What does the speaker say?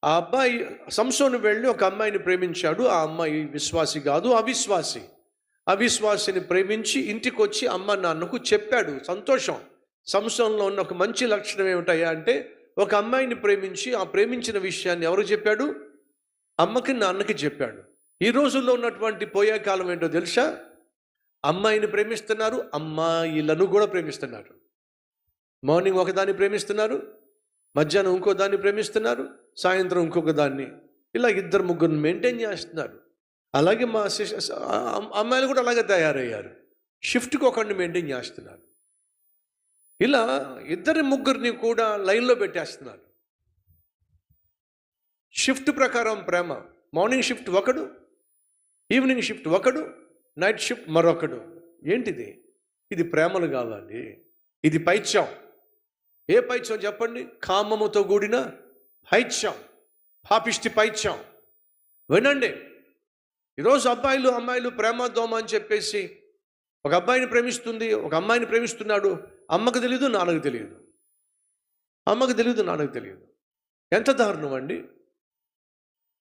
ఆ అబ్బాయి సంసోను వెళ్ళి ఒక అమ్మాయిని ప్రేమించాడు. ఆ అమ్మాయి విశ్వాసి కాదు, అవిశ్వాసి. అవిశ్వాసిని ప్రేమించి ఇంటికి వచ్చి అమ్మ నాన్నకు చెప్పాడు. సంతోషం. సంసోనులో ఉన్న ఒక మంచి లక్షణం ఏమిటయ్యా అంటే, ఒక అమ్మాయిని ప్రేమించి ఆ ప్రేమించిన విషయాన్ని ఎవరు చెప్పాడు? అమ్మకి నాన్నకి చెప్పాడు. ఈ రోజుల్లో ఉన్నటువంటి పోయే కాలం ఏంటో తెలుసా? అమ్మాయిని ప్రేమిస్తున్నారు, అమ్మాయిలను కూడా ప్రేమిస్తున్నారు. మార్నింగ్ ఒకదాన్ని ప్రేమిస్తున్నారు, మధ్యాహ్నం ఇంకో దాన్ని ప్రేమిస్తున్నారు, సాయంత్రం ఇంకొక దాన్ని. ఇలా ఇద్దరు ముగ్గురు మెయింటైన్ చేస్తున్నారు. అలాగే మా అమ్మాయిలు కూడా అలాగే తయారయ్యారు. షిఫ్ట్కి ఒకరిని మెయింటైన్ చేస్తున్నారు. ఇలా ఇద్దరి ముగ్గురిని కూడా లైన్లో పెట్టేస్తున్నారు. షిఫ్ట్ ప్రకారం ప్రేమ. మార్నింగ్ షిఫ్ట్ ఒకడు, ఈవినింగ్ షిఫ్ట్ ఒకడు, నైట్ షిఫ్ట్ మరొకడు. ఏంటిది? ఇది ప్రేమలు కాదండి, ఇది పైత్యం. ఏ పైత్యం చెప్పండి? కామముతో కూడిన పైత్యం, పాపిష్టి పైత్యం. వినండి, ఈరోజు అబ్బాయిలు అమ్మాయిలు ప్రేమ దోమ అని చెప్పేసి ఒక అబ్బాయిని ప్రేమిస్తుంది, ఒక అమ్మాయిని ప్రేమిస్తున్నాడు. అమ్మకు తెలియదు, నాన్నకు తెలియదు. అమ్మకు తెలియదు, నాన్నకు తెలియదు. ఎంత దారుణం అండి.